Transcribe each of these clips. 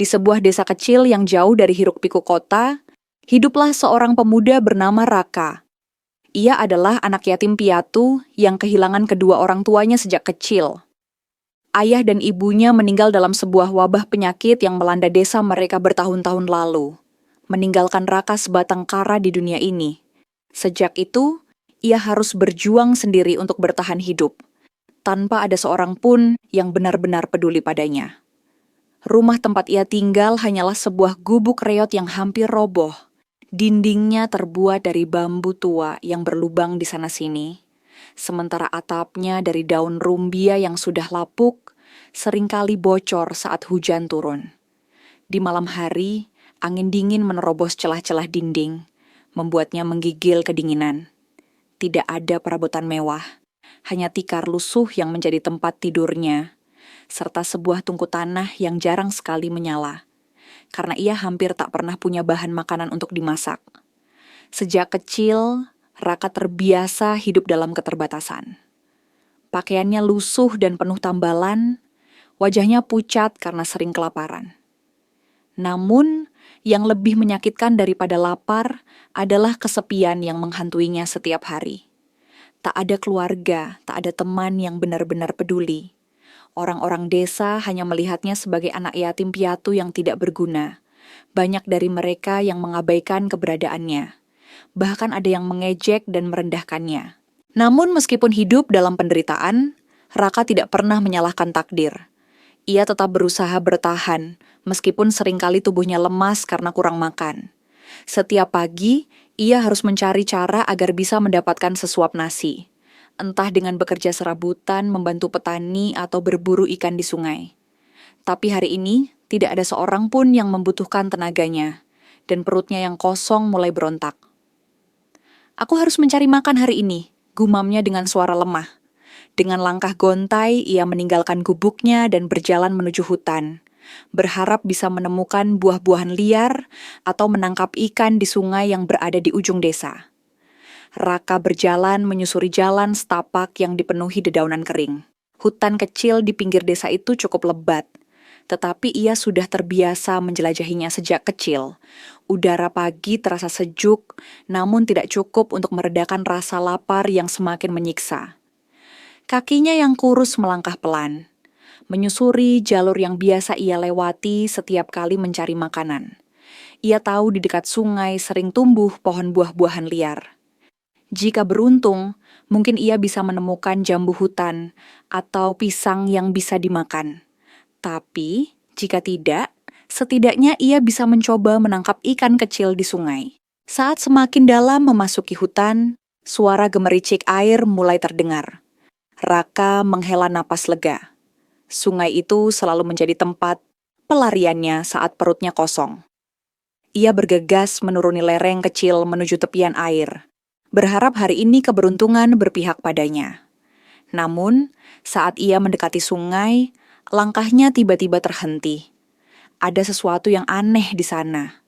Di sebuah desa kecil yang jauh dari hiruk-pikuk kota, hiduplah seorang pemuda bernama Raka. Ia adalah anak yatim piatu yang kehilangan kedua orang tuanya sejak kecil. Ayah dan ibunya meninggal dalam sebuah wabah penyakit yang melanda desa mereka bertahun-tahun lalu, meninggalkan Raka sebatang kara di dunia ini. Sejak itu, ia harus berjuang sendiri untuk bertahan hidup, tanpa ada seorang pun yang benar-benar peduli padanya. Rumah tempat ia tinggal hanyalah sebuah gubuk reot yang hampir roboh. Dindingnya terbuat dari bambu tua yang berlubang di sana-sini, sementara atapnya dari daun rumbia yang sudah lapuk, seringkali bocor saat hujan turun. Di malam hari, angin dingin menerobos celah-celah dinding, membuatnya menggigil kedinginan. Tidak ada perabotan mewah, hanya tikar lusuh yang menjadi tempat tidurnya, serta sebuah tungku tanah yang jarang sekali menyala, karena ia hampir tak pernah punya bahan makanan untuk dimasak. Sejak kecil, Raka terbiasa hidup dalam keterbatasan. Pakaiannya lusuh dan penuh tambalan, wajahnya pucat karena sering kelaparan. Namun, yang lebih menyakitkan daripada lapar adalah kesepian yang menghantuinya setiap hari. Tak ada keluarga, tak ada teman yang benar-benar peduli. Orang-orang desa hanya melihatnya sebagai anak yatim piatu yang tidak berguna. Banyak dari mereka yang mengabaikan keberadaannya. Bahkan ada yang mengejek dan merendahkannya. Namun meskipun hidup dalam penderitaan, Raka tidak pernah menyalahkan takdir. Ia tetap berusaha bertahan, meskipun seringkali tubuhnya lemas karena kurang makan. Setiap pagi, ia harus mencari cara agar bisa mendapatkan sesuap nasi. Entah dengan bekerja serabutan, membantu petani, atau berburu ikan di sungai. Tapi hari ini, tidak ada seorang pun yang membutuhkan tenaganya, dan perutnya yang kosong mulai berontak. "Aku harus mencari makan hari ini," gumamnya dengan suara lemah. Dengan langkah gontai, ia meninggalkan gubuknya dan berjalan menuju hutan, berharap bisa menemukan buah-buahan liar atau menangkap ikan di sungai yang berada di ujung desa. Raka berjalan menyusuri jalan setapak yang dipenuhi dedaunan kering. Hutan kecil di pinggir desa itu cukup lebat, tetapi ia sudah terbiasa menjelajahinya sejak kecil. Udara pagi terasa sejuk, namun tidak cukup untuk meredakan rasa lapar yang semakin menyiksa. Kakinya yang kurus melangkah pelan, menyusuri jalur yang biasa ia lewati setiap kali mencari makanan. Ia tahu di dekat sungai sering tumbuh pohon buah-buahan liar. Jika beruntung, mungkin ia bisa menemukan jambu hutan atau pisang yang bisa dimakan. Tapi, jika tidak, setidaknya ia bisa mencoba menangkap ikan kecil di sungai. Saat semakin dalam memasuki hutan, suara gemericik air mulai terdengar. Raka menghela napas lega. Sungai itu selalu menjadi tempat pelariannya saat perutnya kosong. Ia bergegas menuruni lereng kecil menuju tepian air, berharap hari ini keberuntungan berpihak padanya. Namun, saat ia mendekati sungai, langkahnya tiba-tiba terhenti. Ada sesuatu yang aneh di sana.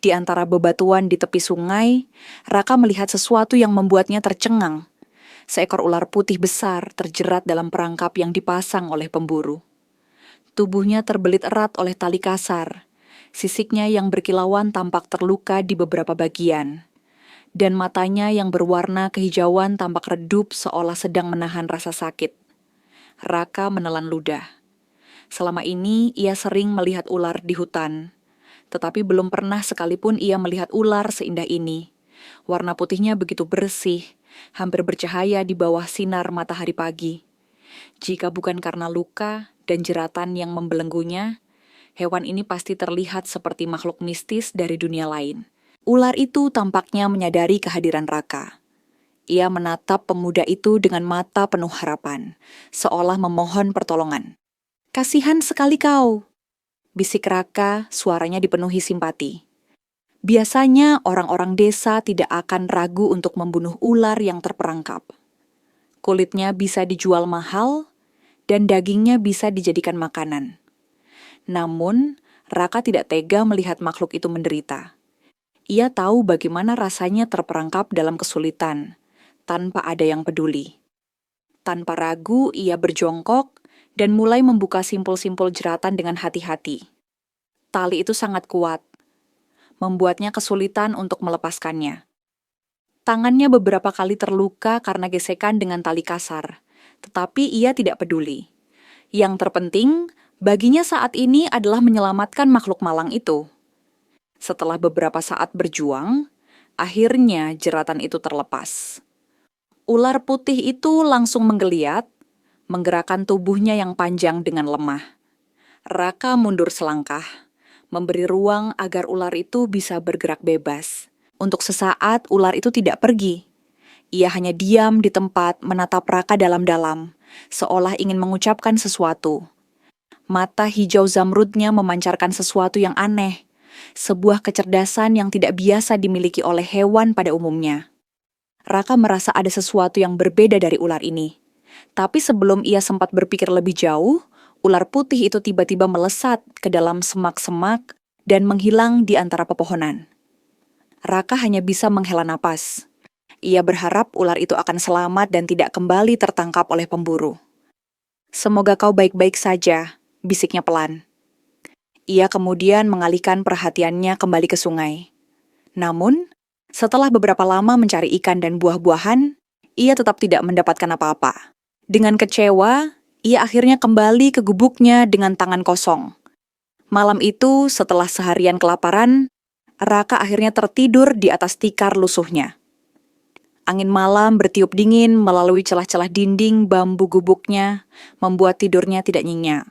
Di antara bebatuan di tepi sungai, Raka melihat sesuatu yang membuatnya tercengang. Seekor ular putih besar terjerat dalam perangkap yang dipasang oleh pemburu. Tubuhnya terbelit erat oleh tali kasar. Sisiknya yang berkilauan tampak terluka di beberapa bagian. Dan matanya yang berwarna kehijauan tampak redup seolah sedang menahan rasa sakit. Raka menelan ludah. Selama ini ia sering melihat ular di hutan, tetapi belum pernah sekalipun ia melihat ular seindah ini. Warna putihnya begitu bersih, hampir bercahaya di bawah sinar matahari pagi. Jika bukan karena luka dan jeratan yang membelenggunya, hewan ini pasti terlihat seperti makhluk mistis dari dunia lain. Ular itu tampaknya menyadari kehadiran Raka. Ia menatap pemuda itu dengan mata penuh harapan, seolah memohon pertolongan. "Kasihan sekali kau," bisik Raka, suaranya dipenuhi simpati. Biasanya orang-orang desa tidak akan ragu untuk membunuh ular yang terperangkap. Kulitnya bisa dijual mahal, dan dagingnya bisa dijadikan makanan. Namun, Raka tidak tega melihat makhluk itu menderita. Ia tahu bagaimana rasanya terperangkap dalam kesulitan, tanpa ada yang peduli. Tanpa ragu, ia berjongkok dan mulai membuka simpul-simpul jeratan dengan hati-hati. tali itu sangat kuat, membuatnya kesulitan untuk melepaskannya. Tangannya beberapa kali terluka karena gesekan dengan tali kasar, tetapi ia tidak peduli. Yang terpenting, baginya saat ini adalah menyelamatkan makhluk malang itu. Setelah beberapa saat berjuang, akhirnya jeratan itu terlepas. Ular putih itu langsung menggeliat, menggerakkan tubuhnya yang panjang dengan lemah. Raka mundur selangkah, memberi ruang agar ular itu bisa bergerak bebas. Untuk sesaat, ular itu tidak pergi. Ia hanya diam di tempat menatap Raka dalam-dalam, seolah ingin mengucapkan sesuatu. Mata hijau zamrudnya memancarkan sesuatu yang aneh, sebuah kecerdasan yang tidak biasa dimiliki oleh hewan pada umumnya. Raka merasa ada sesuatu yang berbeda dari ular ini. Tapi sebelum ia sempat berpikir lebih jauh, ular putih itu tiba-tiba melesat ke dalam semak-semak dan menghilang di antara pepohonan. Raka hanya bisa menghela napas. Ia berharap ular itu akan selamat dan tidak kembali tertangkap oleh pemburu. "Semoga kau baik-baik saja," bisiknya pelan. Ia kemudian mengalihkan perhatiannya kembali ke sungai. Namun, setelah beberapa lama mencari ikan dan buah-buahan, ia tetap tidak mendapatkan apa-apa. Dengan kecewa, ia akhirnya kembali ke gubuknya dengan tangan kosong. Malam itu, setelah seharian kelaparan, Raka akhirnya tertidur di atas tikar lusuhnya. Angin malam bertiup dingin melalui celah-celah dinding bambu gubuknya, membuat tidurnya tidak nyenyak.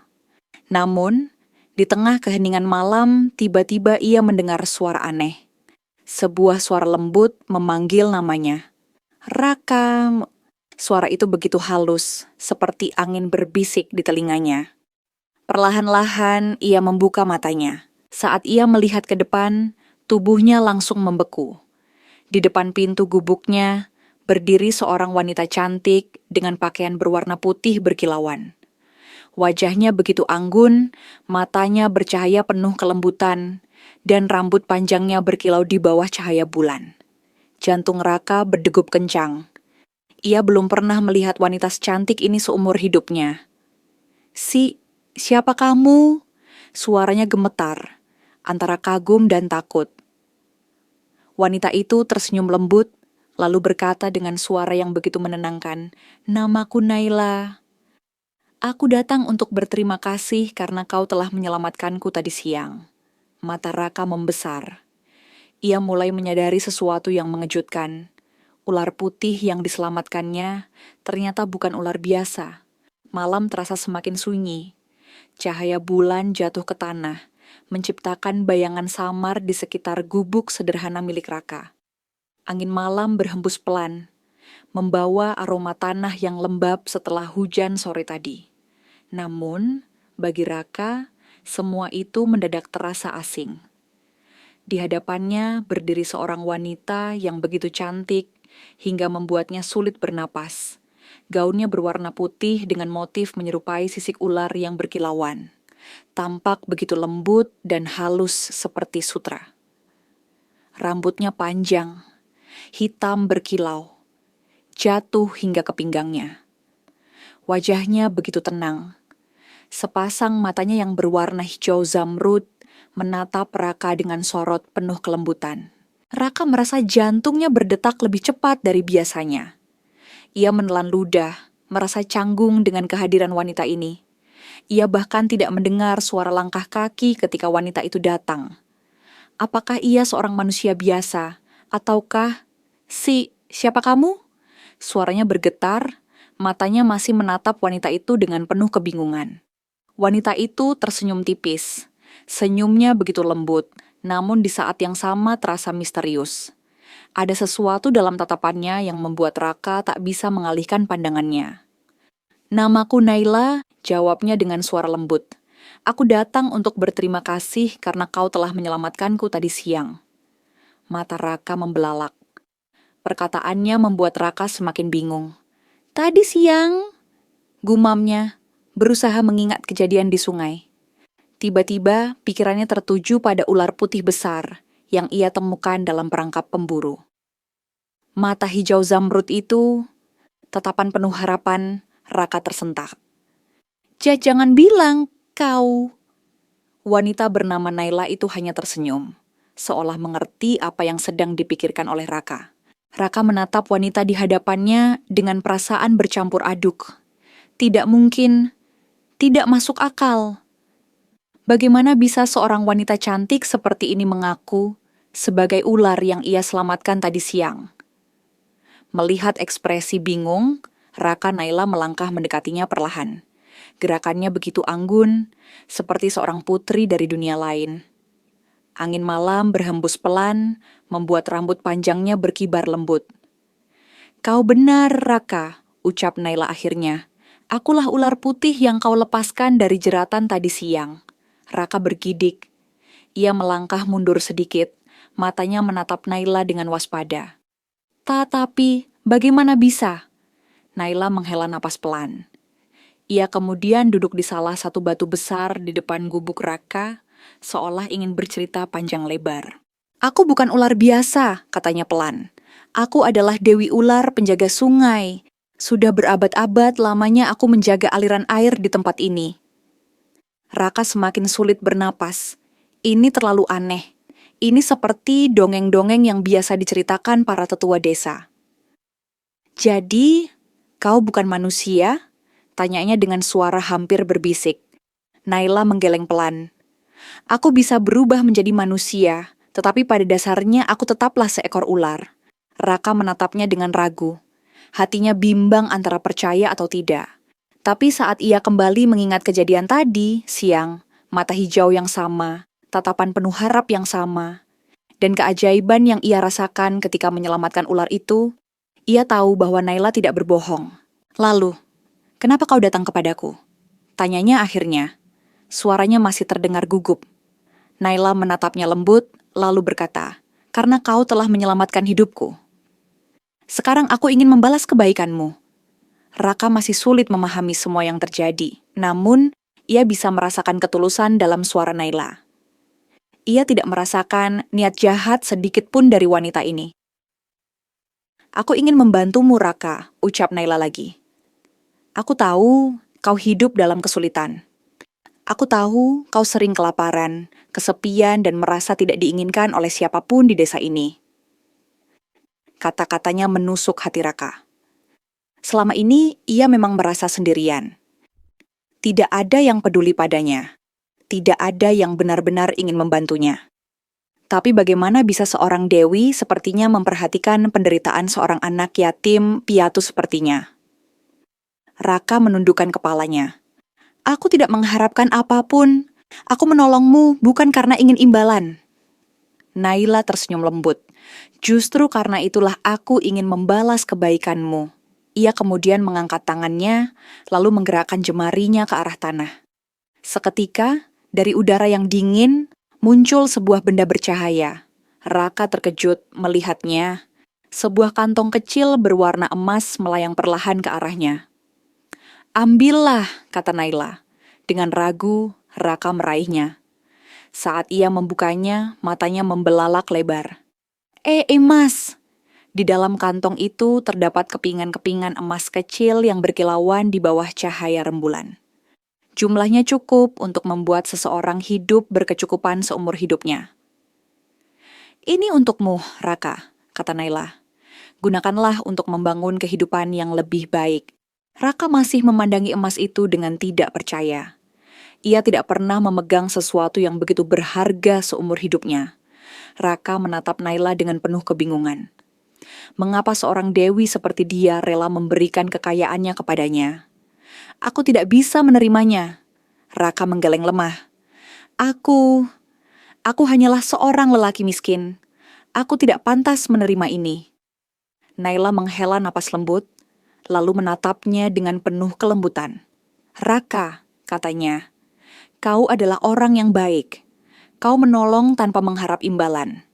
Namun, di tengah keheningan malam, tiba-tiba ia mendengar suara aneh. Sebuah suara lembut memanggil namanya. "Raka." Suara itu begitu halus, seperti angin berbisik di telinganya. Perlahan-lahan ia membuka matanya. Saat ia melihat ke depan, tubuhnya langsung membeku. Di depan pintu gubuknya, berdiri seorang wanita cantik dengan pakaian berwarna putih berkilauan. Wajahnya begitu anggun, matanya bercahaya penuh kelembutan, dan rambut panjangnya berkilau di bawah cahaya bulan. Jantung Raka berdegup kencang. Ia belum pernah melihat wanita secantik ini seumur hidupnya. Siapa kamu?" Suaranya gemetar, antara kagum dan takut. Wanita itu tersenyum lembut, lalu berkata dengan suara yang begitu menenangkan, "Namaku Naila. Aku datang untuk berterima kasih karena kau telah menyelamatkanku tadi siang." Mata Raka membesar. Ia mulai menyadari sesuatu yang mengejutkan. Ular putih yang diselamatkannya ternyata bukan ular biasa. Malam terasa semakin sunyi. Cahaya bulan jatuh ke tanah, menciptakan bayangan samar di sekitar gubuk sederhana milik Raka. Angin malam berhembus pelan, membawa aroma tanah yang lembab setelah hujan sore tadi. Namun, bagi Raka, semua itu mendadak terasa asing. Di hadapannya berdiri seorang wanita yang begitu cantik hingga membuatnya sulit bernapas. Gaunnya berwarna putih dengan motif menyerupai sisik ular yang berkilauan. Tampak begitu lembut dan halus seperti sutra. Rambutnya panjang, hitam berkilau, jatuh hingga ke pinggangnya. Wajahnya begitu tenang. Sepasang matanya yang berwarna hijau zamrud menatap Raka dengan sorot penuh kelembutan. Raka merasa jantungnya berdetak lebih cepat dari biasanya. Ia menelan ludah, merasa canggung dengan kehadiran wanita ini. Ia bahkan tidak mendengar suara langkah kaki ketika wanita itu datang. Apakah ia seorang manusia biasa? Ataukah, siapa kamu?" Suaranya bergetar, matanya masih menatap wanita itu dengan penuh kebingungan. Wanita itu tersenyum tipis. Senyumnya begitu lembut, namun di saat yang sama terasa misterius. Ada sesuatu dalam tatapannya yang membuat Raka tak bisa mengalihkan pandangannya. "Namaku Naila," jawabnya dengan suara lembut. "Aku datang untuk berterima kasih karena kau telah menyelamatkanku tadi siang." Mata Raka membelalak. Perkataannya membuat Raka semakin bingung. "Tadi siang?" gumamnya, berusaha mengingat kejadian di sungai. Tiba-tiba pikirannya tertuju pada ular putih besar yang ia temukan dalam perangkap pemburu. Mata hijau zamrud itu, tatapan penuh harapan, Raka tersentak. Jangan bilang kau..." Wanita bernama Naila itu hanya tersenyum, seolah mengerti apa yang sedang dipikirkan oleh Raka. Raka menatap wanita di hadapannya dengan perasaan bercampur aduk. Tidak mungkin, tidak masuk akal. Bagaimana bisa seorang wanita cantik seperti ini mengaku sebagai ular yang ia selamatkan tadi siang? Melihat ekspresi bingung, Raka Naila melangkah mendekatinya perlahan. Gerakannya begitu anggun, seperti seorang putri dari dunia lain. Angin malam berhembus pelan, membuat rambut panjangnya berkibar lembut. "Kau benar, Raka," ucap Naila akhirnya. "Akulah ular putih yang kau lepaskan dari jeratan tadi siang." Raka bergidik. Ia melangkah mundur sedikit, matanya menatap Naila dengan waspada. "Tetapi, bagaimana bisa?" Naila menghela napas pelan. Ia kemudian duduk di salah satu batu besar di depan gubuk Raka, seolah ingin bercerita panjang lebar. "Aku bukan ular biasa," katanya pelan. "Aku adalah Dewi Ular penjaga sungai. Sudah berabad-abad lamanya aku menjaga aliran air di tempat ini." Raka semakin sulit bernapas. Ini terlalu aneh. Ini seperti dongeng-dongeng yang biasa diceritakan para tetua desa. "Jadi, kau bukan manusia?" Tanyanya dengan suara hampir berbisik. Naila menggeleng pelan. "Aku bisa berubah menjadi manusia, tetapi pada dasarnya aku tetaplah seekor ular." Raka menatapnya dengan ragu. Hatinya bimbang antara percaya atau tidak. Tapi saat ia kembali mengingat kejadian tadi, siang, mata hijau yang sama, tatapan penuh harap yang sama, dan keajaiban yang ia rasakan ketika menyelamatkan ular itu, ia tahu bahwa Naila tidak berbohong. "Lalu, kenapa kau datang kepadaku?" Tanyanya akhirnya. Suaranya masih terdengar gugup. Naila menatapnya lembut, lalu berkata, "Karena kau telah menyelamatkan hidupku. Sekarang aku ingin membalas kebaikanmu." Raka masih sulit memahami semua yang terjadi, namun ia bisa merasakan ketulusan dalam suara Naila. Ia tidak merasakan niat jahat sedikit pun dari wanita ini. "Aku ingin membantumu, Raka," ucap Naila lagi. "Aku tahu kau hidup dalam kesulitan. Aku tahu kau sering kelaparan, kesepian, dan merasa tidak diinginkan oleh siapapun di desa ini." Kata-katanya menusuk hati Raka. Selama ini, ia memang merasa sendirian. Tidak ada yang peduli padanya. Tidak ada yang benar-benar ingin membantunya. Tapi bagaimana bisa seorang dewi sepertinya memperhatikan penderitaan seorang anak yatim piatu sepertinya? Raka menundukkan kepalanya. "Aku tidak mengharapkan apapun. Aku menolongmu bukan karena ingin imbalan." Naila tersenyum lembut. "Justru karena itulah aku ingin membalas kebaikanmu." Ia kemudian mengangkat tangannya, lalu menggerakkan jemarinya ke arah tanah. Seketika, dari udara yang dingin, muncul sebuah benda bercahaya. Raka terkejut melihatnya. Sebuah kantong kecil berwarna emas melayang perlahan ke arahnya. "Ambillah," kata Naila. Dengan ragu, Raka meraihnya. Saat ia membukanya, matanya membelalak lebar. Emas! Di dalam kantong itu terdapat kepingan-kepingan emas kecil yang berkilauan di bawah cahaya rembulan. Jumlahnya cukup untuk membuat seseorang hidup berkecukupan seumur hidupnya. "Ini untukmu, Raka," kata Naila. "Gunakanlah untuk membangun kehidupan yang lebih baik." Raka masih memandangi emas itu dengan tidak percaya. Ia tidak pernah memegang sesuatu yang begitu berharga seumur hidupnya. Raka menatap Naila dengan penuh kebingungan. Mengapa seorang dewi seperti dia rela memberikan kekayaannya kepadanya? "Aku tidak bisa menerimanya." Raka menggeleng lemah. Aku hanyalah seorang lelaki miskin. Aku tidak pantas menerima ini." Naila menghela napas lembut, lalu menatapnya dengan penuh kelembutan. "Raka," katanya, "kau adalah orang yang baik. Kau menolong tanpa mengharap imbalan.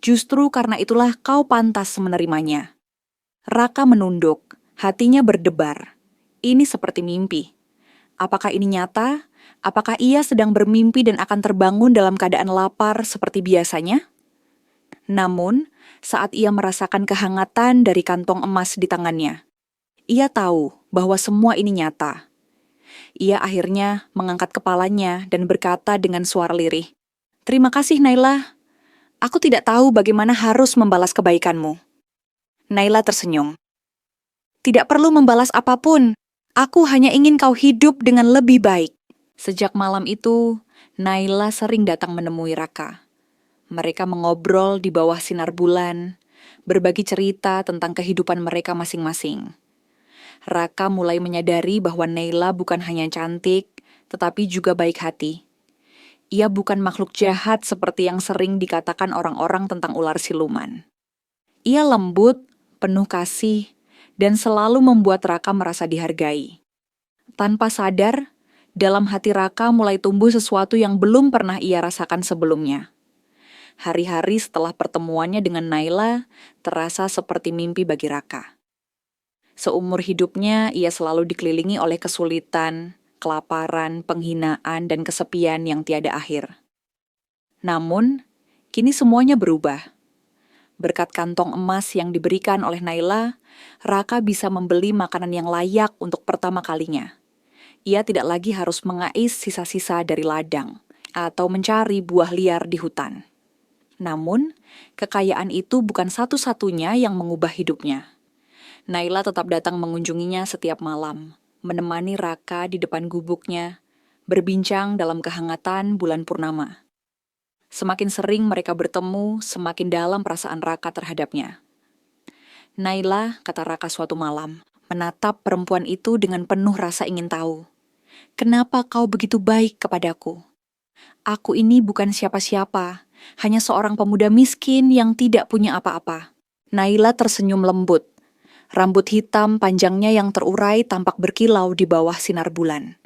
Justru karena itulah kau pantas menerimanya." Raka menunduk, hatinya berdebar. Ini seperti mimpi. Apakah ini nyata? Apakah ia sedang bermimpi dan akan terbangun dalam keadaan lapar seperti biasanya? Namun, saat ia merasakan kehangatan dari kantong emas di tangannya, ia tahu bahwa semua ini nyata. Ia akhirnya mengangkat kepalanya dan berkata dengan suara lirih, "Terima kasih, Naila. Aku tidak tahu bagaimana harus membalas kebaikanmu." Naila tersenyum. "Tidak perlu membalas apapun. Aku hanya ingin kau hidup dengan lebih baik." Sejak malam itu, Naila sering datang menemui Raka. Mereka mengobrol di bawah sinar bulan, berbagi cerita tentang kehidupan mereka masing-masing. Raka mulai menyadari bahwa Naila bukan hanya cantik, tetapi juga baik hati. Ia bukan makhluk jahat seperti yang sering dikatakan orang-orang tentang ular siluman. Ia lembut, penuh kasih, dan selalu membuat Raka merasa dihargai. Tanpa sadar, dalam hati Raka mulai tumbuh sesuatu yang belum pernah ia rasakan sebelumnya. Hari-hari setelah pertemuannya dengan Naila terasa seperti mimpi bagi Raka. Seumur hidupnya, ia selalu dikelilingi oleh kesulitan, kelaparan, penghinaan, dan kesepian yang tiada akhir. Namun, kini semuanya berubah. Berkat kantong emas yang diberikan oleh Naila, Raka bisa membeli makanan yang layak untuk pertama kalinya. Ia tidak lagi harus mengais sisa-sisa dari ladang atau mencari buah liar di hutan. Namun, kekayaan itu bukan satu-satunya yang mengubah hidupnya. Naila tetap datang mengunjunginya setiap malam, menemani Raka di depan gubuknya, berbincang dalam kehangatan bulan purnama. Semakin sering mereka bertemu, semakin dalam perasaan Raka terhadapnya. "Naila," kata Raka suatu malam, menatap perempuan itu dengan penuh rasa ingin tahu. "Kenapa kau begitu baik kepadaku? Aku ini bukan siapa-siapa, hanya seorang pemuda miskin yang tidak punya apa-apa." Naila tersenyum lembut. Rambut hitam panjangnya yang terurai tampak berkilau di bawah sinar bulan.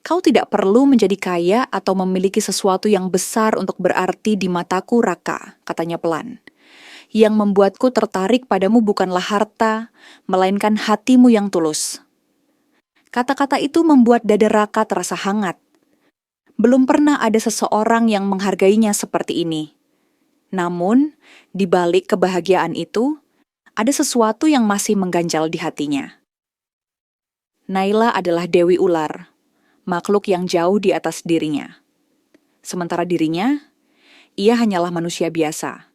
"Kau tidak perlu menjadi kaya atau memiliki sesuatu yang besar untuk berarti di mataku, Raka," katanya pelan. "Yang membuatku tertarik padamu bukanlah harta, melainkan hatimu yang tulus." Kata-kata itu membuat dada Raka terasa hangat. Belum pernah ada seseorang yang menghargainya seperti ini. Namun, di balik kebahagiaan itu, ada sesuatu yang masih mengganjal di hatinya. Naila adalah Dewi Ular, makhluk yang jauh di atas dirinya. Sementara dirinya, ia hanyalah manusia biasa.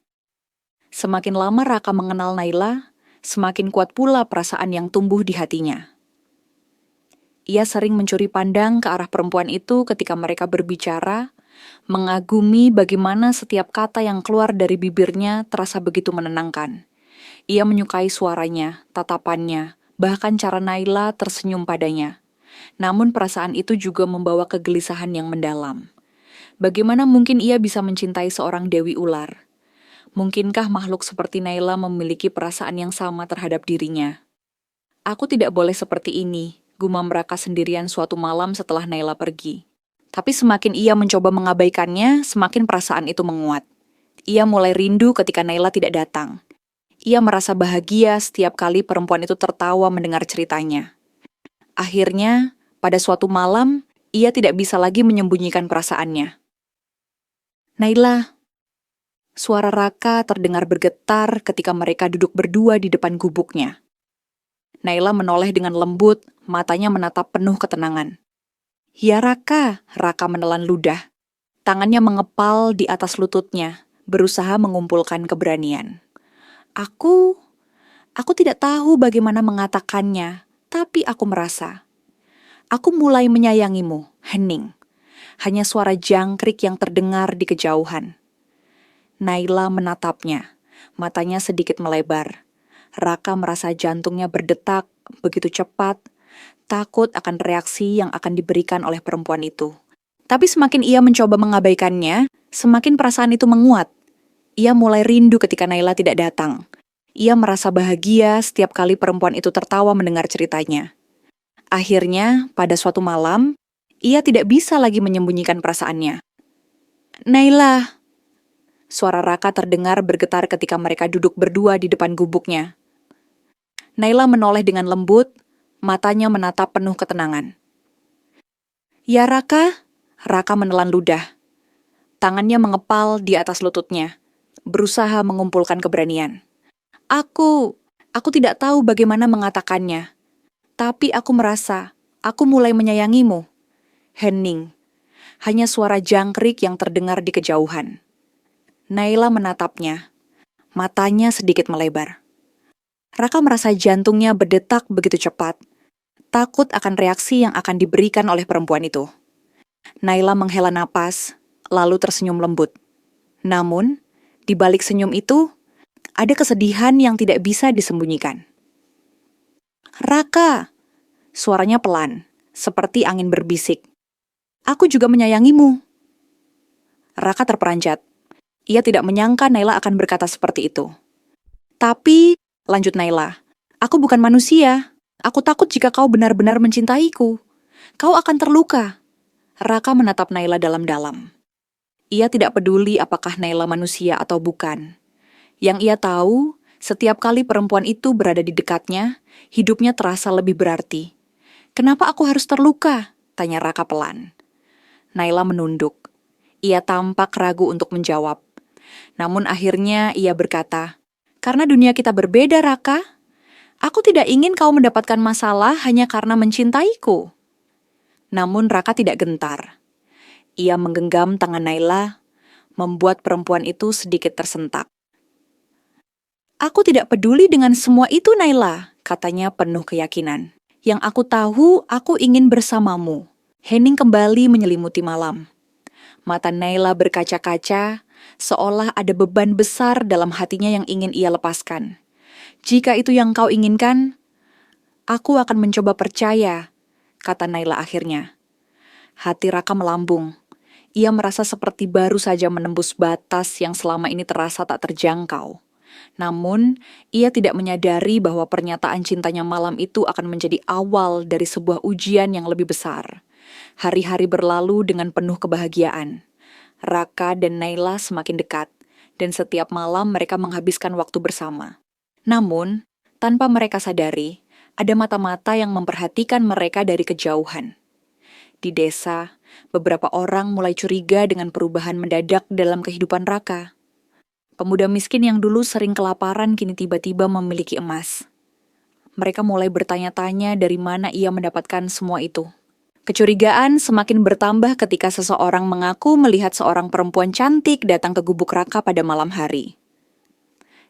Semakin lama Raka mengenal Naila, semakin kuat pula perasaan yang tumbuh di hatinya. Ia sering mencuri pandang ke arah perempuan itu ketika mereka berbicara, mengagumi bagaimana setiap kata yang keluar dari bibirnya terasa begitu menenangkan. Ia menyukai suaranya, tatapannya, bahkan cara Naila tersenyum padanya. Namun perasaan itu juga membawa kegelisahan yang mendalam. Bagaimana mungkin ia bisa mencintai seorang Dewi Ular? Mungkinkah makhluk seperti Naila memiliki perasaan yang sama terhadap dirinya? "Aku tidak boleh seperti ini," gumam Raka sendirian suatu malam setelah Naila pergi. Tapi semakin ia mencoba mengabaikannya, semakin perasaan itu menguat. Ia mulai rindu ketika Naila tidak datang. Ia merasa bahagia setiap kali perempuan itu tertawa mendengar ceritanya. Akhirnya, pada suatu malam, ia tidak bisa lagi menyembunyikan perasaannya. "Naila," suara Raka terdengar bergetar ketika mereka duduk berdua di depan gubuknya. Naila menoleh dengan lembut, matanya menatap penuh ketenangan. "Ya Raka," Raka menelan ludah. Tangannya mengepal di atas lututnya, berusaha mengumpulkan keberanian. Aku tidak tahu bagaimana mengatakannya, tapi aku merasa. Aku mulai menyayangimu, hening. Hanya suara jangkrik yang terdengar di kejauhan. Naila menatapnya, matanya sedikit melebar. Raka merasa jantungnya berdetak begitu cepat, takut akan reaksi yang akan diberikan oleh perempuan itu. Tapi semakin ia mencoba mengabaikannya, semakin perasaan itu menguat. Ia mulai rindu ketika Naila tidak datang. Ia merasa bahagia setiap kali perempuan itu tertawa mendengar ceritanya. Akhirnya, pada suatu malam, ia tidak bisa lagi menyembunyikan perasaannya. "Naila," suara Raka terdengar bergetar ketika mereka duduk berdua di depan gubuknya. Naila menoleh dengan lembut, matanya menatap penuh ketenangan. "Ya Raka," Raka menelan ludah. Tangannya mengepal di atas lututnya, berusaha mengumpulkan keberanian. Aku tidak tahu bagaimana mengatakannya. Tapi aku merasa, Aku mulai menyayangimu. Hening. Hanya suara jangkrik yang terdengar di kejauhan. Naila menatapnya. Matanya sedikit melebar. Raka merasa jantungnya berdetak begitu cepat. Takut akan reaksi yang akan diberikan oleh perempuan itu. Naila menghela napas, lalu tersenyum lembut. Namun, di balik senyum itu, ada kesedihan yang tidak bisa disembunyikan. Raka, suaranya pelan, seperti angin berbisik. Aku juga menyayangimu. Raka terperanjat. Ia tidak menyangka Naila akan berkata seperti itu. Tapi, lanjut Naila, aku bukan manusia. Aku takut jika kau benar-benar mencintaiku. Kau akan terluka. Raka menatap Naila dalam-dalam. Ia tidak peduli apakah Naila manusia atau bukan. Yang ia tahu, setiap kali perempuan itu berada di dekatnya, hidupnya terasa lebih berarti. Kenapa aku harus terluka? Tanya Raka pelan. Naila menunduk. Ia tampak ragu untuk menjawab. Namun akhirnya ia berkata, karena dunia kita berbeda, Raka. Aku tidak ingin kau mendapatkan masalah hanya karena mencintaiku. Namun Raka tidak gentar. Ia menggenggam tangan Naila, membuat perempuan itu sedikit tersentak. Aku tidak peduli dengan semua itu, Naila, katanya penuh keyakinan. Yang aku tahu, aku ingin bersamamu. Hening kembali menyelimuti malam. Mata Naila berkaca-kaca, seolah ada beban besar dalam hatinya yang ingin ia lepaskan. Jika itu yang kau inginkan, aku akan mencoba percaya, kata Naila akhirnya. Hati Raka melambung. Ia merasa seperti baru saja menembus batas yang selama ini terasa tak terjangkau. Namun, ia tidak menyadari bahwa pernyataan cintanya malam itu akan menjadi awal dari sebuah ujian yang lebih besar. Hari-hari berlalu dengan penuh kebahagiaan. Raka dan Naila semakin dekat, dan setiap malam mereka menghabiskan waktu bersama. Namun, tanpa mereka sadari, ada mata-mata yang memperhatikan mereka dari kejauhan. Di desa, beberapa orang mulai curiga dengan perubahan mendadak dalam kehidupan Raka. Pemuda miskin yang dulu sering kelaparan kini tiba-tiba memiliki emas. Mereka mulai bertanya-tanya dari mana ia mendapatkan semua itu. Kecurigaan semakin bertambah ketika seseorang mengaku melihat seorang perempuan cantik datang ke gubuk Raka pada malam hari.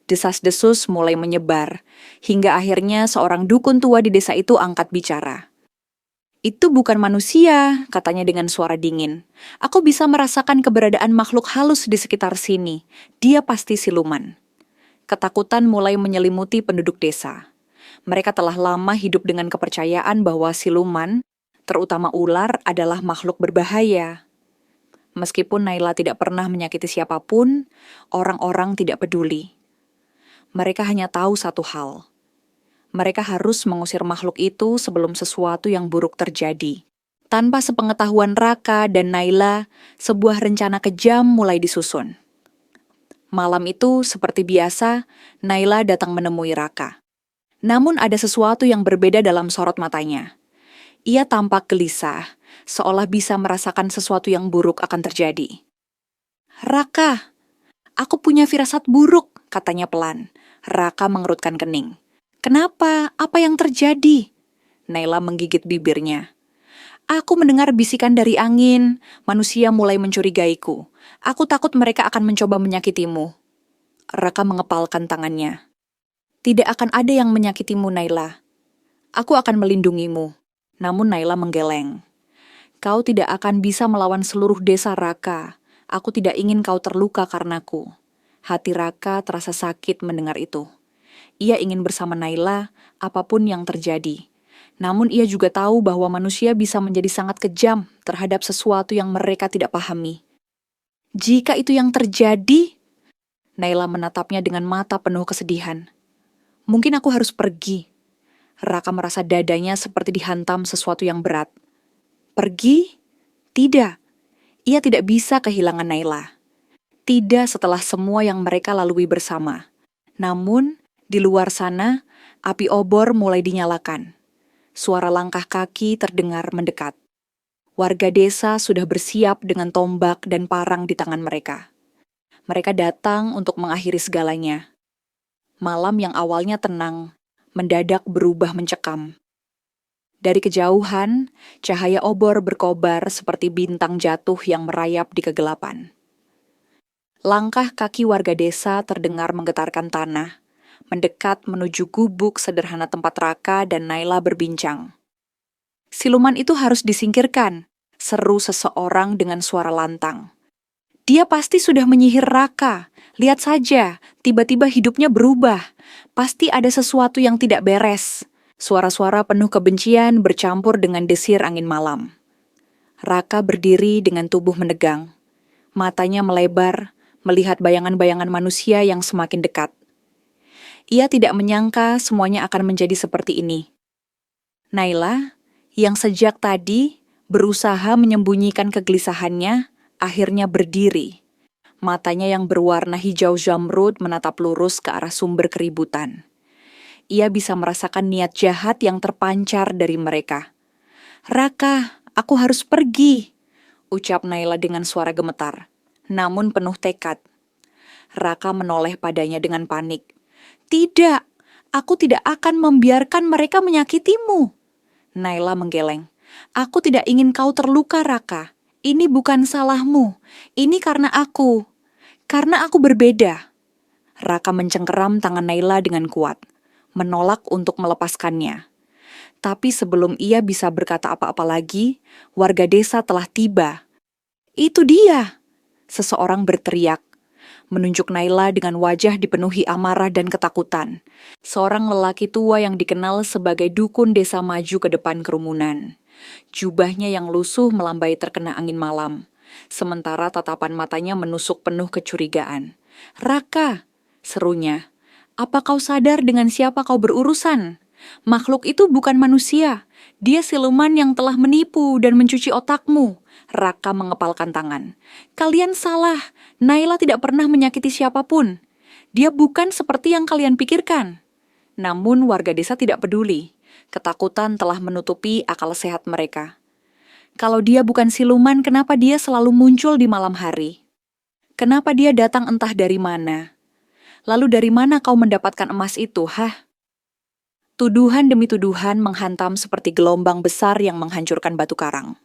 Desas-desus mulai menyebar, hingga akhirnya seorang dukun tua di desa itu angkat bicara. Itu bukan manusia, katanya dengan suara dingin. Aku bisa merasakan keberadaan makhluk halus di sekitar sini. Dia pasti siluman. Ketakutan mulai menyelimuti penduduk desa. Mereka telah lama hidup dengan kepercayaan bahwa siluman, terutama ular, adalah makhluk berbahaya. Meskipun Naila tidak pernah menyakiti siapapun, orang-orang tidak peduli. Mereka hanya tahu satu hal. Mereka harus mengusir makhluk itu sebelum sesuatu yang buruk terjadi. Tanpa sepengetahuan Raka dan Naila, sebuah rencana kejam mulai disusun. Malam itu, seperti biasa, Naila datang menemui Raka. Namun ada sesuatu yang berbeda dalam sorot matanya. Ia tampak gelisah, seolah bisa merasakan sesuatu yang buruk akan terjadi. Raka, aku punya firasat buruk, katanya pelan. Raka mengerutkan kening. Kenapa? Apa yang terjadi? Naila menggigit bibirnya. Aku mendengar bisikan dari angin, manusia mulai mencurigaiku. Aku takut mereka akan mencoba menyakitimu. Raka mengepalkan tangannya. Tidak akan ada yang menyakitimu, Naila. Aku akan melindungimu. Namun Naila menggeleng. Kau tidak akan bisa melawan seluruh desa, Raka. Aku tidak ingin kau terluka karenaku. Hati Raka terasa sakit mendengar itu. Ia ingin bersama Naila, apapun yang terjadi. Namun ia juga tahu bahwa manusia bisa menjadi sangat kejam terhadap sesuatu yang mereka tidak pahami. Jika itu yang terjadi, Naila menatapnya dengan mata penuh kesedihan. Mungkin aku harus pergi. Raka merasa dadanya seperti dihantam sesuatu yang berat. Pergi? Tidak. Ia tidak bisa kehilangan Naila. Tidak setelah semua yang mereka lalui bersama. Namun, di luar sana, api obor mulai dinyalakan. Suara langkah kaki terdengar mendekat. Warga desa sudah bersiap dengan tombak dan parang di tangan mereka. Mereka datang untuk mengakhiri segalanya. Malam yang awalnya tenang, mendadak berubah mencekam. Dari kejauhan, cahaya obor berkobar seperti bintang jatuh yang merayap di kegelapan. Langkah kaki warga desa terdengar menggetarkan tanah, mendekat menuju gubuk sederhana tempat Raka dan Naila berbincang. Siluman itu harus disingkirkan, seru seseorang dengan suara lantang. Dia pasti sudah menyihir Raka. Lihat saja, tiba-tiba hidupnya berubah. Pasti ada sesuatu yang tidak beres. Suara-suara penuh kebencian bercampur dengan desir angin malam. Raka berdiri dengan tubuh menegang. Matanya melebar, melihat bayangan-bayangan manusia yang semakin dekat. Ia tidak menyangka semuanya akan menjadi seperti ini. Naila, yang sejak tadi berusaha menyembunyikan kegelisahannya, akhirnya berdiri. Matanya yang berwarna hijau zamrud menatap lurus ke arah sumber keributan. Ia bisa merasakan niat jahat yang terpancar dari mereka. "Raka, aku harus pergi," ucap Naila dengan suara gemetar, namun penuh tekad. Raka menoleh padanya dengan panik. "Tidak, aku tidak akan membiarkan mereka menyakitimu." Naila menggeleng. "Aku tidak ingin kau terluka, Raka. Ini bukan salahmu. Ini karena aku. Karena aku berbeda." Raka mencengkeram tangan Naila dengan kuat, menolak untuk melepaskannya. Tapi sebelum ia bisa berkata apa-apa lagi, warga desa telah tiba. "Itu dia!" Seseorang berteriak, menunjuk Naila dengan wajah dipenuhi amarah dan ketakutan. Seorang lelaki tua yang dikenal sebagai dukun desa maju ke depan kerumunan. Jubahnya yang lusuh melambai terkena angin malam, sementara tatapan matanya menusuk penuh kecurigaan. "Raka," serunya, "apa kau sadar dengan siapa kau berurusan? Makhluk itu bukan manusia. Dia siluman yang telah menipu dan mencuci otakmu." Raka mengepalkan tangan. "Kalian salah. Naila tidak pernah menyakiti siapapun. Dia bukan seperti yang kalian pikirkan." Namun warga desa tidak peduli. Ketakutan telah menutupi akal sehat mereka. Kalau dia bukan siluman, kenapa dia selalu muncul di malam hari? Kenapa dia datang entah dari mana? Lalu dari mana kau mendapatkan emas itu, hah? Tuduhan demi tuduhan menghantam seperti gelombang besar yang menghancurkan batu karang.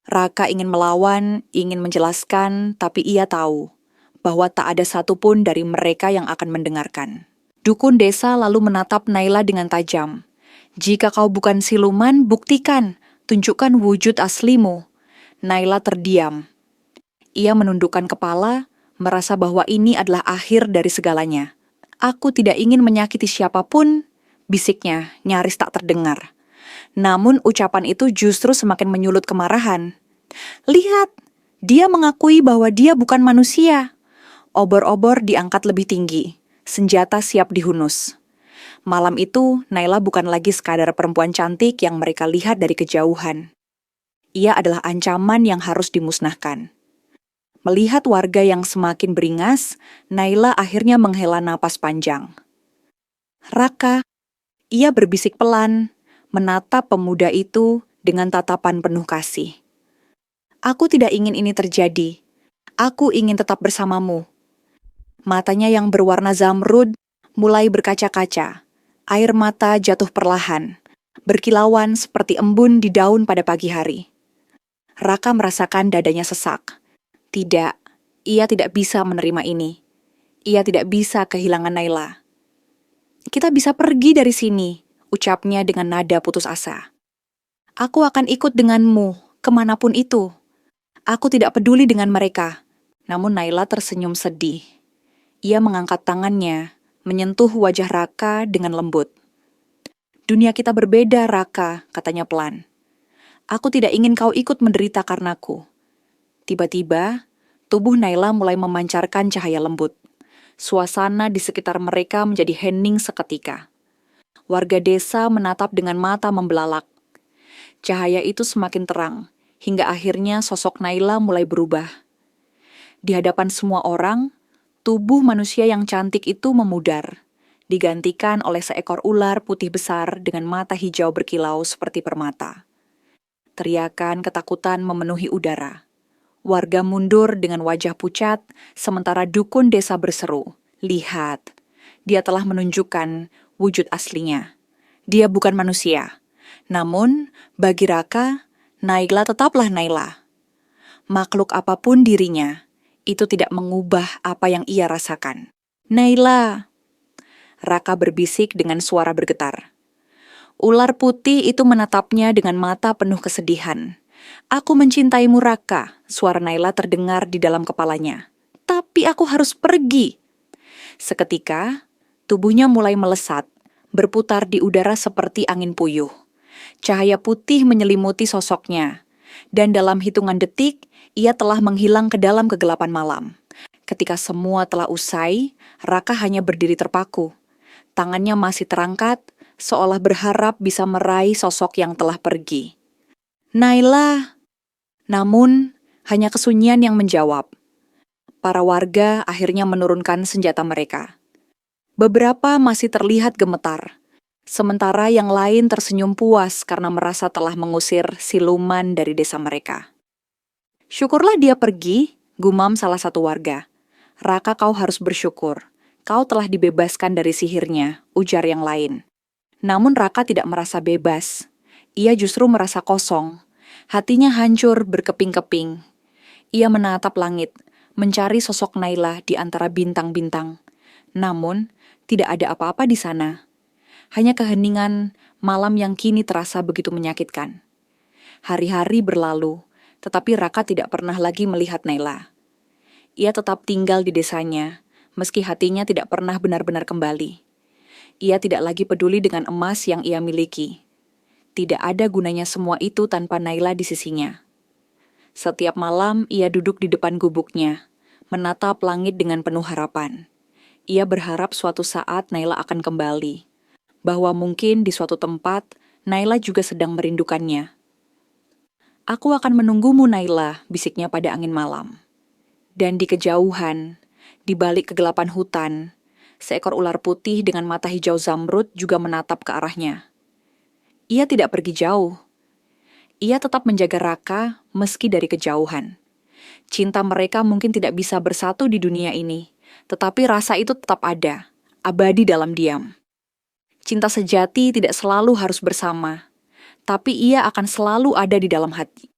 Raka ingin melawan, ingin menjelaskan, tapi ia tahu bahwa tak ada satupun dari mereka yang akan mendengarkan. Dukun desa lalu menatap Naila dengan tajam. "Jika kau bukan siluman, buktikan, tunjukkan wujud aslimu." Naila terdiam. Ia menundukkan kepala, merasa bahwa ini adalah akhir dari segalanya. "Aku tidak ingin menyakiti siapapun," bisiknya nyaris tak terdengar. Namun ucapan itu justru semakin menyulut kemarahan. "Lihat, dia mengakui bahwa dia bukan manusia." Obor-obor diangkat lebih tinggi, senjata siap dihunus. Malam itu, Naila bukan lagi sekadar perempuan cantik yang mereka lihat dari kejauhan. Ia adalah ancaman yang harus dimusnahkan. Melihat warga yang semakin beringas, Naila akhirnya menghela napas panjang. "Raka," ia berbisik pelan, menatap pemuda itu dengan tatapan penuh kasih. "Aku tidak ingin ini terjadi. Aku ingin tetap bersamamu." Matanya yang berwarna zamrud mulai berkaca-kaca. Air mata jatuh perlahan, berkilauan seperti embun di daun pada pagi hari. Raka merasakan dadanya sesak. Tidak, ia tidak bisa menerima ini. Ia tidak bisa kehilangan Naila. "Kita bisa pergi dari sini," ucapnya dengan nada putus asa. "Aku akan ikut denganmu, kemanapun itu. Aku tidak peduli dengan mereka." Namun Naila tersenyum sedih. Ia mengangkat tangannya, menyentuh wajah Raka dengan lembut. "Dunia kita berbeda, Raka," katanya pelan. "Aku tidak ingin kau ikut menderita karenaku." Tiba-tiba, tubuh Naila mulai memancarkan cahaya lembut. Suasana di sekitar mereka menjadi hening seketika. Warga desa menatap dengan mata membelalak. Cahaya itu semakin terang, hingga akhirnya sosok Naila mulai berubah. Di hadapan semua orang, tubuh manusia yang cantik itu memudar, digantikan oleh seekor ular putih besar dengan mata hijau berkilau seperti permata. Teriakan ketakutan memenuhi udara. Warga mundur dengan wajah pucat, sementara dukun desa berseru, "Lihat, dia telah menunjukkan wujud aslinya. Dia bukan manusia. Namun, bagi Raka, Naila tetaplah Naila. Makhluk apapun dirinya, itu tidak mengubah apa yang ia rasakan. Naila, Raka berbisik dengan suara bergetar. Ular putih itu menatapnya dengan mata penuh kesedihan. Aku mencintaimu Raka, suara Naila terdengar di dalam kepalanya. Tapi aku harus pergi. Seketika, tubuhnya mulai melesat, berputar di udara seperti angin puyuh. Cahaya putih menyelimuti sosoknya, dan dalam hitungan detik, ia telah menghilang ke dalam kegelapan malam. Ketika semua telah usai, Raka hanya berdiri terpaku. Tangannya masih terangkat, seolah berharap bisa meraih sosok yang telah pergi. Naila! Namun, hanya kesunyian yang menjawab. Para warga akhirnya menurunkan senjata mereka. Beberapa masih terlihat gemetar, sementara yang lain tersenyum puas karena merasa telah mengusir siluman dari desa mereka. Syukurlah dia pergi, gumam salah satu warga. Raka, kau harus bersyukur. Kau telah dibebaskan dari sihirnya, ujar yang lain. Namun Raka tidak merasa bebas. Ia justru merasa kosong. Hatinya hancur berkeping-keping. Ia menatap langit, mencari sosok Naila di antara bintang-bintang. Namun, tidak ada apa-apa di sana. Hanya keheningan malam yang kini terasa begitu menyakitkan. Hari-hari berlalu, tetapi Raka tidak pernah lagi melihat Naila. Ia tetap tinggal di desanya, meski hatinya tidak pernah benar-benar kembali. Ia tidak lagi peduli dengan emas yang ia miliki. Tidak ada gunanya semua itu tanpa Naila di sisinya. Setiap malam ia duduk di depan gubuknya, menatap langit dengan penuh harapan. Ia berharap suatu saat Naila akan kembali, bahwa mungkin di suatu tempat Naila juga sedang merindukannya. Aku akan menunggumu Naila, bisiknya pada angin malam. Dan di kejauhan, di balik kegelapan hutan, seekor ular putih dengan mata hijau zamrud juga menatap ke arahnya. Ia tidak pergi jauh. Ia tetap menjaga Raka meski dari kejauhan. Cinta mereka mungkin tidak bisa bersatu di dunia ini, tetapi rasa itu tetap ada, abadi dalam diam. Cinta sejati tidak selalu harus bersama, tapi ia akan selalu ada di dalam hati.